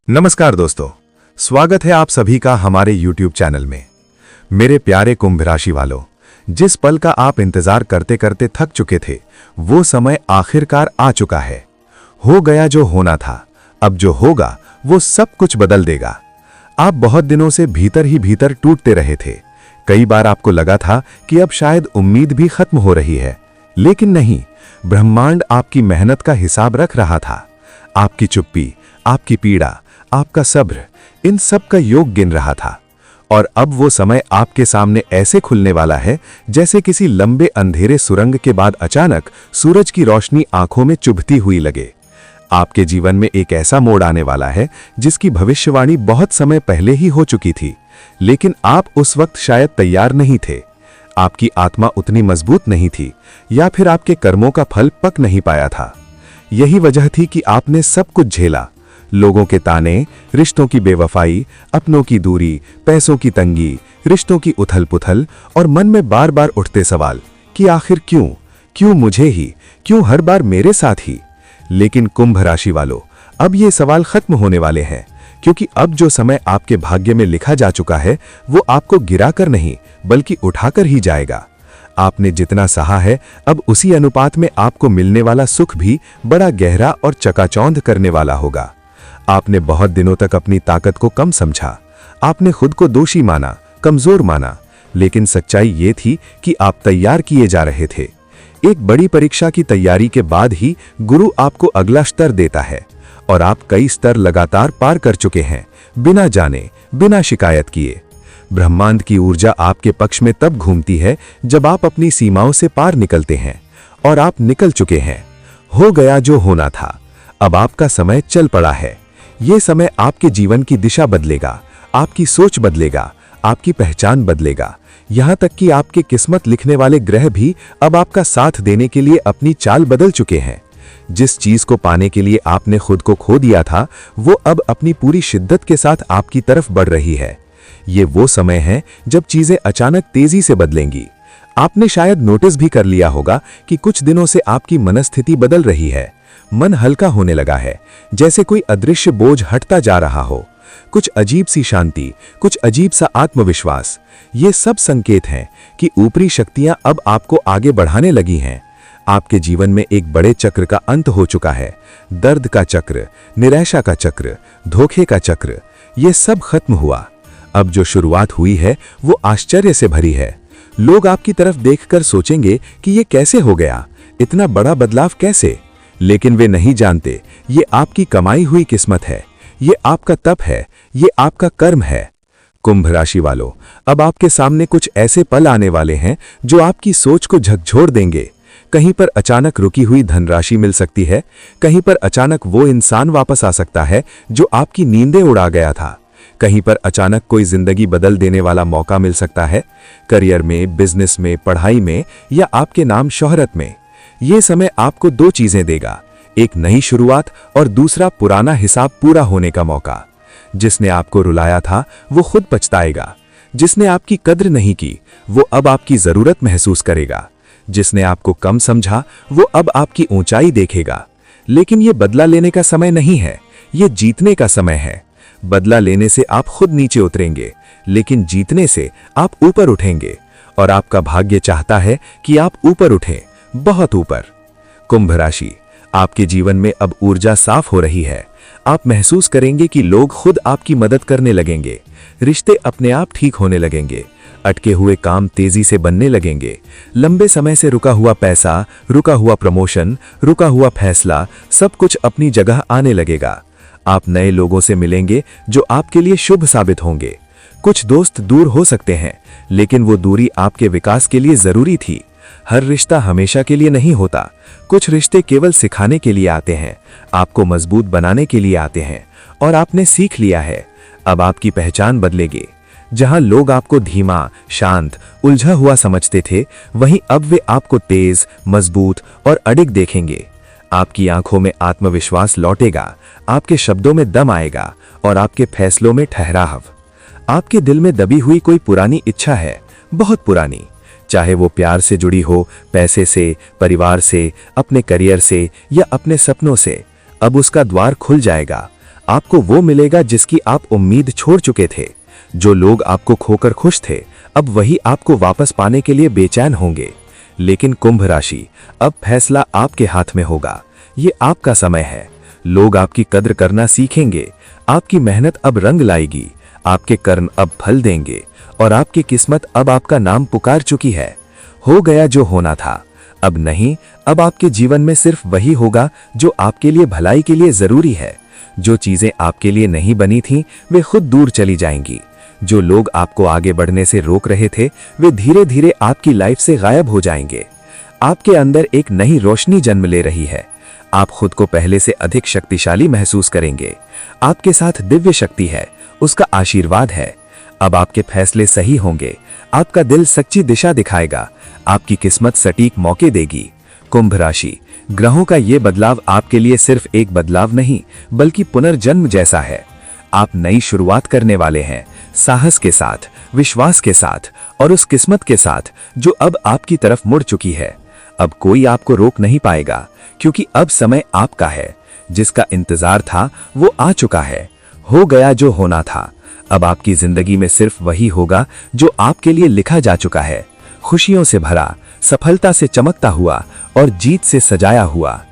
नमस्कार दोस्तों, स्वागत है आप सभी का हमारे YouTube चैनल में। मेरे प्यारे कुंभ राशि वालों, जिस पल का आप इंतजार करते करते थक चुके थे, वो समय आखिरकार आ चुका है। हो गया जो होना था, अब जो होगा वो सब कुछ बदल देगा। आप बहुत दिनों से भीतर ही भीतर टूटते रहे थे। कई बार आपको लगा था कि अब शायद उम्मीद भी खत्म हो रही है, लेकिन नहीं, ब्रह्मांड आपकी मेहनत का हिसाब रख रहा था। आपकी चुप्पी, आपकी पीड़ा, आपका सब्र, इन सब का योग गिन रहा था। और अब वो समय आपके सामने ऐसे खुलने वाला है जैसे किसी लंबे अंधेरे सुरंग के बाद अचानक सूरज की रोशनी आंखों में चुभती हुई लगे। आपके जीवन में एक ऐसा मोड़ आने वाला है जिसकी भविष्यवाणी बहुत समय पहले ही हो चुकी थी, लेकिन आप उस वक्त शायद तैयार नहीं थे। आपकी आत्मा उतनी मजबूत नहीं थी, या फिर आपके कर्मों का फल पक नहीं पाया था। यही वजह थी कि आपने सब कुछ झेला। लोगों के ताने, रिश्तों की बेवफाई, अपनों की दूरी, पैसों की तंगी, रिश्तों की उथल-पुथल और मन में बार बार उठते सवाल कि आखिर क्यों मुझे ही, क्यों हर बार मेरे साथ ही। लेकिन कुंभ राशि वालों, अब ये सवाल खत्म होने वाले हैं, क्योंकि अब जो समय आपके भाग्य में लिखा जा चुका है वो आपको गिराकर नहीं बल्कि उठाकर ही जाएगा। आपने जितना सहा है, अब उसी अनुपात में आपको मिलने वाला सुख भी बड़ा गहरा और चकाचौंध करने वाला होगा। आपने बहुत दिनों तक अपनी ताकत को कम समझा, आपने खुद को दोषी माना, कमजोर माना, लेकिन सच्चाई ये थी कि आप तैयार किए जा रहे थे। एक बड़ी परीक्षा की तैयारी के बाद ही गुरु आपको अगला स्तर देता है, और आप कई स्तर लगातार पार कर चुके हैं, बिना जाने, बिना शिकायत किए। ब्रह्मांड की ऊर्जा आपके पक्ष में तब घूमती है जब आप अपनी सीमाओं से पार निकलते हैं, और आप निकल चुके हैं। हो गया जो होना था, अब आपका समय चल पड़ा है। ये समय आपके जीवन की दिशा बदलेगा, आपकी सोच बदलेगा, आपकी पहचान बदलेगा, यहां तक कि आपके किस्मत लिखने वाले ग्रह भी अब आपका साथ देने के लिए अपनी चाल बदल चुके हैं। जिस चीज को पाने के लिए आपने खुद को खो दिया था, वो अब अपनी पूरी शिद्दत के साथ आपकी तरफ बढ़ रही है। ये वो समय है जब चीजें अचानक तेजी से बदलेंगी। आपने शायद नोटिस भी कर लिया होगा कि कुछ दिनों से आपकी मनस्थिति बदल रही है। मन हल्का होने लगा है, जैसे कोई अदृश्य बोझ हटता जा रहा हो। कुछ अजीब सी शांति, कुछ अजीब सा आत्मविश्वास, ये सब संकेत हैं कि ऊपरी शक्तियां अब आपको आगे बढ़ाने लगी हैं। आपके जीवन में एक बड़े चक्र का अंत हो चुका है। दर्द का चक्र, निराशा का चक्र, धोखे का चक्र, ये सब खत्म हुआ। अब जो शुरुआत हुई है वो आश्चर्य से भरी है। लोग आपकी तरफ देखकर सोचेंगे कि ये कैसे हो गया, इतना बड़ा बदलाव कैसे? लेकिन वे नहीं जानते, ये आपकी कमाई हुई किस्मत है, ये आपका तप है, ये आपका कर्म है। कुंभ राशि वालों, अब आपके सामने कुछ ऐसे पल आने वाले हैं जो आपकी सोच को झकझोर देंगे। कहीं पर अचानक रुकी हुई धनराशि मिल सकती है, कहीं पर अचानक वो इंसान वापस आ सकता है जो आपकी नींदें उड़ा गया था, कहीं पर अचानक कोई जिंदगी बदल देने वाला मौका मिल सकता है, करियर में, बिजनेस में, पढ़ाई में या आपके नाम शोहरत में। ये समय आपको दो चीजें देगा, एक नई शुरुआत और दूसरा पुराना हिसाब पूरा होने का मौका। जिसने आपको रुलाया था वो खुद पछताएगा, जिसने आपकी कद्र नहीं की वो अब आपकी जरूरत महसूस करेगा, जिसने आपको कम समझा वो अब आपकी ऊंचाई देखेगा। लेकिन ये बदला लेने का समय नहीं है, ये जीतने का समय है। बदला लेने से आप खुद नीचे उतरेंगे, लेकिन जीतने से आप ऊपर उठेंगे, और आपका भाग्य चाहता है कि आप ऊपर उठें, बहुत ऊपर। कुंभ राशि, आपके जीवन में अब ऊर्जा साफ हो रही है। आप महसूस करेंगे कि लोग खुद आपकी मदद करने लगेंगे, रिश्ते अपने आप ठीक होने लगेंगे, अटके हुए काम तेजी से बनने लगेंगे, लंबे समय से रुका हुआ पैसा, रुका हुआ प्रमोशन, रुका हुआ फैसला, सब कुछ अपनी जगह आने लगेगा। आप नए लोगों से मिलेंगे जो आपके लिए शुभ साबित होंगे। कुछ दोस्त दूर हो सकते हैं, लेकिन वो दूरी आपके विकास के लिए जरूरी थी। हर रिश्ता हमेशा के लिए नहीं होता, कुछ रिश्ते केवल सिखाने के लिए आते हैं, आपको मजबूत बनाने के लिए आते हैं, और आपने सीख लिया है। अब आपकी पहचान बदलेगी। जहां लोग आपको धीमा, शांत, उलझा हुआ समझते थे, वहीं अब वे आपको तेज, मजबूत और अडिग देखेंगे। आपकी आंखों में आत्मविश्वास लौटेगा, आपके शब्दों में दम आएगा और आपके फैसलों में ठहराव। आपके दिल में दबी हुई कोई पुरानी इच्छा है, बहुत पुरानी, चाहे वो प्यार से जुड़ी हो, पैसे से, परिवार से, अपने करियर से या अपने सपनों से, अब उसका द्वार खुल जाएगा। आपको वो मिलेगा जिसकी आप उम्मीद छोड़ चुके थे। जो लोग आपको खोकर खुश थे, अब वही आपको वापस पाने के लिए बेचैन होंगे। लेकिन कुंभ राशि, अब फैसला आपके हाथ में होगा। ये आपका समय है। लोग आपकी कद्र करना सीखेंगे। आपकी मेहनत अब रंग लाएगी। आपके कर्म अब फल देंगे और आपकी किस्मत अब आपका नाम पुकार चुकी है। हो गया जो होना था। अब नहीं, अब आपके जीवन में सिर्फ वही होगा जो आपके लिए भलाई के लिए जरूरी है। जो चीजें आपके लिए नहीं बनी थीं, वे खुद दूर चली जाएंगी। जो लोग आपको आगे बढ़ने से रोक रहे थे, वे धीरे धीरे आपकी लाइफ से गायब हो जाएंगे। आपके अंदर एक नई रोशनी जन्म ले रही है। आप खुद को पहले से अधिक शक्तिशाली महसूस करेंगे। आपके साथ दिव्य शक्ति है, उसका आशीर्वाद है। अब आपके फैसले सही होंगे। आपका दिल सच्ची दिशा दिखाएगा। आपकी किस्मत सटीक मौके देगी। कुंभ राशि, ग्रहों का ये बदलाव आपके लिए सिर्फ एक बदलाव नहीं, बल्कि पुनर्जन्म जैसा है। आप नई शुरुआत करने वाले हैं, साहस के साथ, विश्वास के साथ और उस किस्मत के साथ जो अब आपकी तरफ मुड़ चुकी है। अब कोई आपको रोक नहीं पाएगा, क्योंकि अब समय आपका है। जिसका इंतजार था वो आ चुका है। हो गया जो होना था। अब आपकी जिंदगी में सिर्फ वही होगा जो आपके लिए लिखा जा चुका है। खुशियों से भरा, सफलता से चमकता हुआ और जीत से सजाया हुआ।